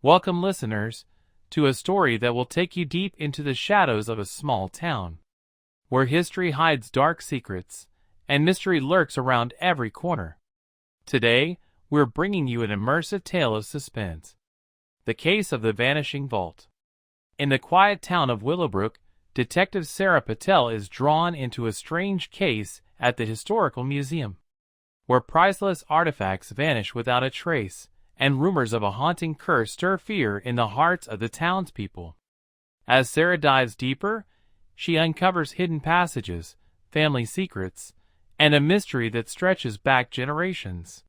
Welcome, listeners, to a story that will take you deep into the shadows of a small town, where history hides dark secrets and mystery lurks around every corner. Today, we're bringing you an immersive tale of suspense. The case of the Vanishing Vault. In the quiet town of Willowbrook, Detective Sara Patel is drawn into a strange case at the Historical Museum, where priceless artifacts vanish without a trace, and rumors of a haunting curse stir fear in the hearts of the townspeople. As Sara dives deeper, she uncovers hidden passages, family secrets, and a mystery that stretches back generations.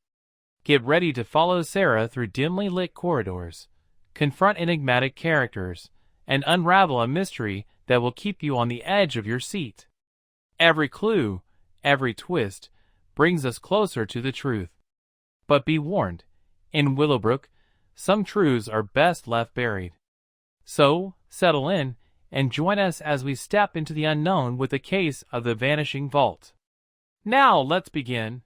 Get ready to follow Sara through dimly lit corridors, confront enigmatic characters, and unravel a mystery that will keep you on the edge of your seat. Every clue, every twist, brings us closer to the truth. But be warned, in Willowbrook, some truths are best left buried. So, settle in and join us as we step into the unknown with the case of the Vanishing Vault. Now, let's begin.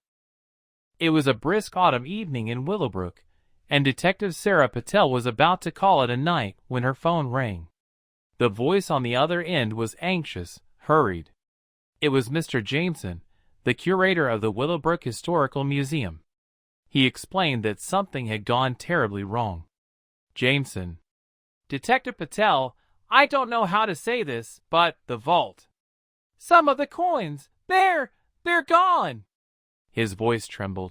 It was a brisk autumn evening in Willowbrook, and Detective Sara Patel was about to call it a night when her phone rang. The voice on the other end was anxious, hurried. It was Mr. Jameson, the curator of the Willowbrook Historical Museum. He explained that something had gone terribly wrong. Jameson. Detective Patel, I don't know how to say this, but the vault. Some of the coins, they're gone. His voice trembled.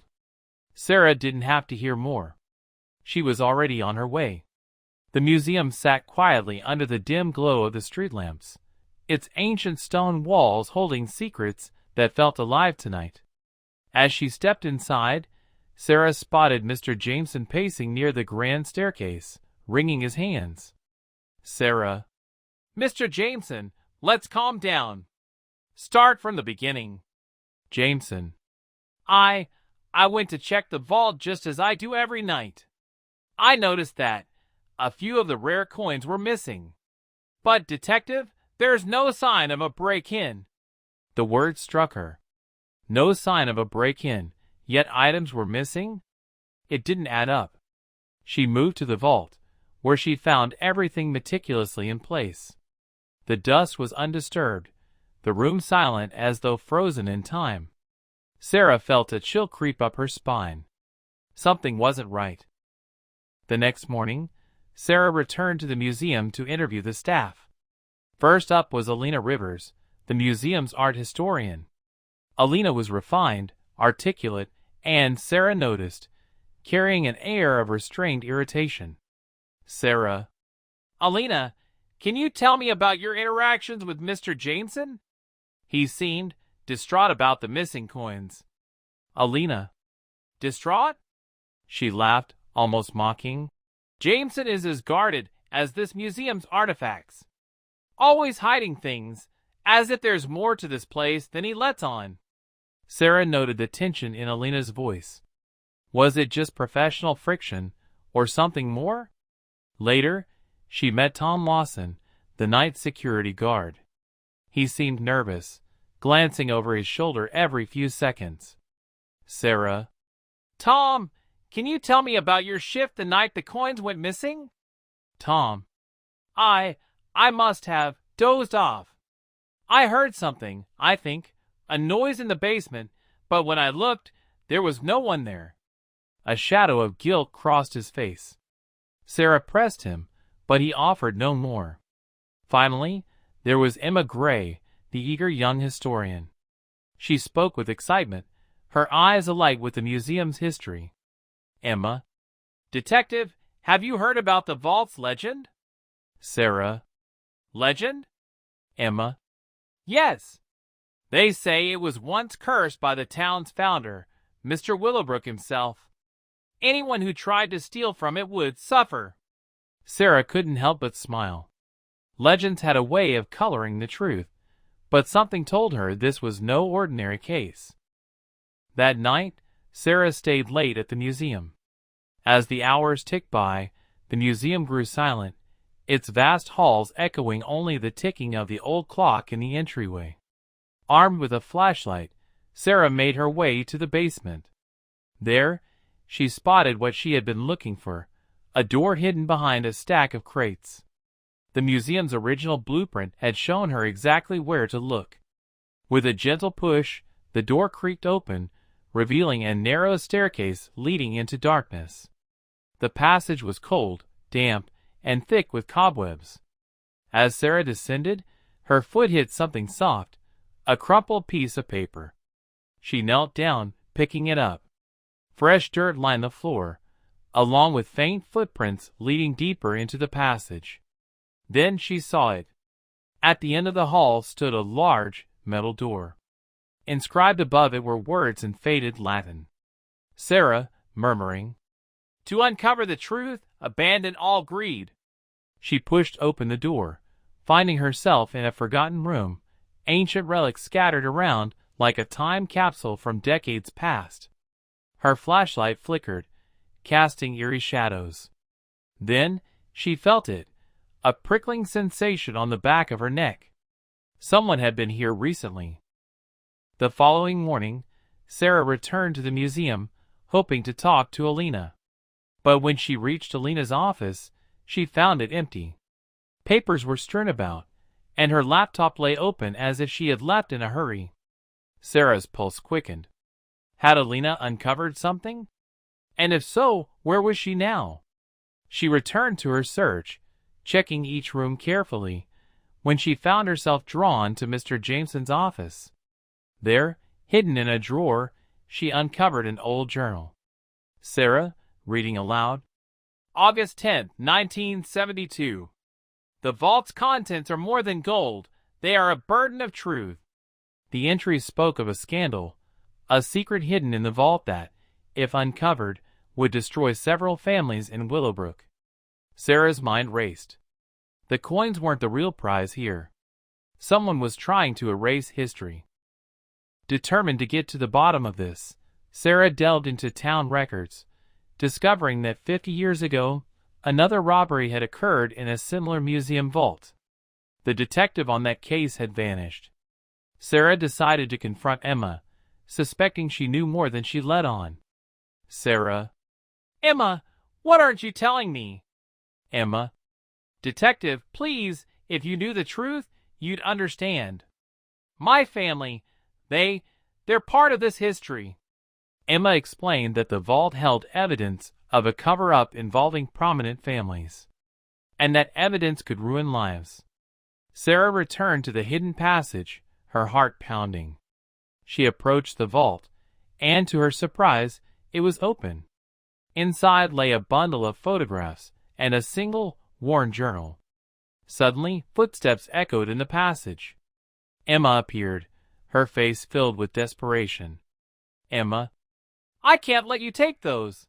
Sara didn't have to hear more. She was already on her way. The museum sat quietly under the dim glow of the street lamps, its ancient stone walls holding secrets that felt alive tonight. As she stepped inside, Sara spotted Mr. Jameson pacing near the grand staircase, wringing his hands. Sara. Mr. Jameson, let's calm down. Start from the beginning. Jameson. I went to check the vault just as I do every night. I noticed that a few of the rare coins were missing. But, Detective, there's no sign of a break-in. The word struck her. No sign of a break-in, yet items were missing? It didn't add up. She moved to the vault, where she found everything meticulously in place. The dust was undisturbed, the room silent as though frozen in time. Sara felt a chill creep up her spine. Something wasn't right. The next morning, Sara returned to the museum to interview the staff. First up was Alina Rivers, the museum's art historian. Alina was refined, articulate, and, Sara noticed, carrying an air of restrained irritation. Sara. Alina, can you tell me about your interactions with Mr. Jameson? He seemed distraught about the missing coins. Alina. Distraught? She laughed, almost mocking. Jameson is as guarded as this museum's artifacts. Always hiding things, as if there's more to this place than he lets on. Sara noted the tension in Alina's voice. Was it just professional friction, or something more? Later, she met Tom Lawson, the night security guard. He seemed nervous, glancing over his shoulder every few seconds. Sara. Tom, can you tell me about your shift the night the coins went missing? Tom. I must have dozed off. I heard something, I think, a noise in the basement, but when I looked, there was no one there. A shadow of guilt crossed his face. Sara pressed him, but he offered no more. Finally, there was Emma Gray, the eager young historian. She spoke with excitement, her eyes alight with the museum's history. Emma. Detective, have you heard about the vault's legend? Sara. Legend? Emma. Yes. They say it was once cursed by the town's founder, Mr. Willowbrook himself. Anyone who tried to steal from it would suffer. Sara couldn't help but smile. Legends had a way of coloring the truth, but something told her this was no ordinary case. That night, Sara stayed late at the museum. As the hours ticked by, the museum grew silent, its vast halls echoing only the ticking of the old clock in the entryway. Armed with a flashlight, Sara made her way to the basement. There, she spotted what she had been looking for, a door hidden behind a stack of crates. The museum's original blueprint had shown her exactly where to look. With a gentle push, the door creaked open, revealing a narrow staircase leading into darkness. The passage was cold, damp, and thick with cobwebs. As Sara descended, her foot hit something soft, a crumpled piece of paper. She knelt down, picking it up. Fresh dirt lined the floor, along with faint footprints leading deeper into the passage. Then she saw it. At the end of the hall stood a large metal door. Inscribed above it were words in faded Latin. Sara, murmuring, "To uncover the truth, abandon all greed." She pushed open the door, finding herself in a forgotten room, ancient relics scattered around like a time capsule from decades past. Her flashlight flickered, casting eerie shadows. Then she felt it, a prickling sensation on the back of her neck. Someone had been here recently. The following morning, Sara returned to the museum, hoping to talk to Alina. But when she reached Alina's office, she found it empty. Papers were strewn about, and her laptop lay open as if she had left in a hurry. Sara's pulse quickened. Had Alina uncovered something? And if so, where was she now? She returned to her search, checking each room carefully, when she found herself drawn to Mr. Jameson's office. There, hidden in a drawer, she uncovered an old journal. Sara, reading aloud, August 10th, 1972. The vault's contents are more than gold. They are a burden of truth. The entries spoke of a scandal, a secret hidden in the vault that, if uncovered, would destroy several families in Willowbrook. Sara's mind raced. The coins weren't the real prize here. Someone was trying to erase history. Determined to get to the bottom of this, Sara delved into town records, discovering that 50 years ago, another robbery had occurred in a similar museum vault. The detective on that case had vanished. Sara decided to confront Emma, suspecting she knew more than she let on. Sara. Emma, what aren't you telling me? Emma. Detective, please, if you knew the truth, you'd understand. My family, they're part of this history. Emma explained that the vault held evidence of a cover-up involving prominent families, and that evidence could ruin lives. Sara returned to the hidden passage, her heart pounding. She approached the vault, and to her surprise, it was open. Inside lay a bundle of photographs and a single, worn journal. Suddenly, footsteps echoed in the passage. Emma appeared, her face filled with desperation. Emma, I can't let you take those.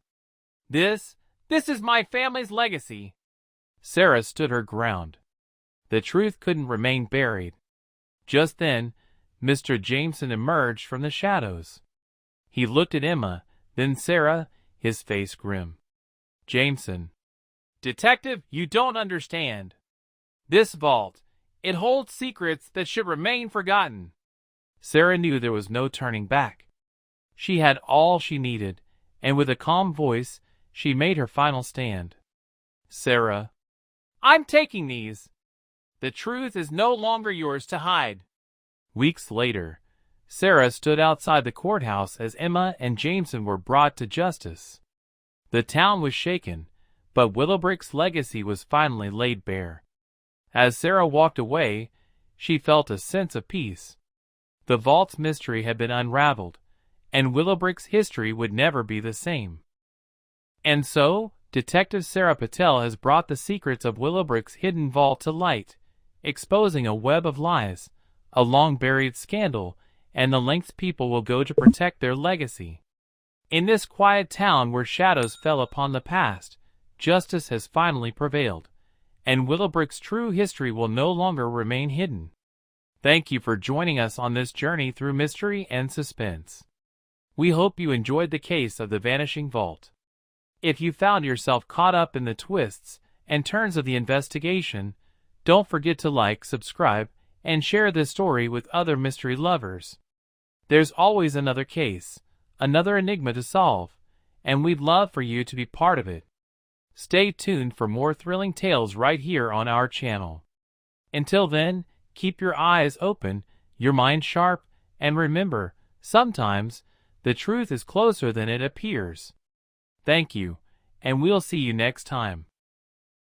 This is my family's legacy. Sara stood her ground. The truth couldn't remain buried. Just then, Mr. Jameson emerged from the shadows. He looked at Emma, then Sara, his face grim. Jameson. Detective, you don't understand. This vault, it holds secrets that should remain forgotten. Sara knew there was no turning back. She had all she needed, and with a calm voice, she made her final stand. Sara. I'm taking these. The truth is no longer yours to hide. Weeks later, Sara stood outside the courthouse as Emma and Jameson were brought to justice. The town was shaken, but Willowbrook's legacy was finally laid bare. As Sara walked away, she felt a sense of peace. The vault's mystery had been unraveled, and Willowbrook's history would never be the same. And so, Detective Sara Patel has brought the secrets of Willowbrook's hidden vault to light, exposing a web of lies, a long-buried scandal, and the lengths people will go to protect their legacy. In this quiet town where shadows fell upon the past, justice has finally prevailed, and Willowbrook's true history will no longer remain hidden. Thank you for joining us on this journey through mystery and suspense. We hope you enjoyed the case of the Vanishing Vault. If you found yourself caught up in the twists and turns of the investigation, don't forget to like, subscribe, and share this story with other mystery lovers. There's always another case, another enigma to solve, and we'd love for you to be part of it. Stay tuned for more thrilling tales right here on our channel. Until then, keep your eyes open, your mind sharp, and remember, sometimes the truth is closer than it appears. Thank you, and we'll see you next time.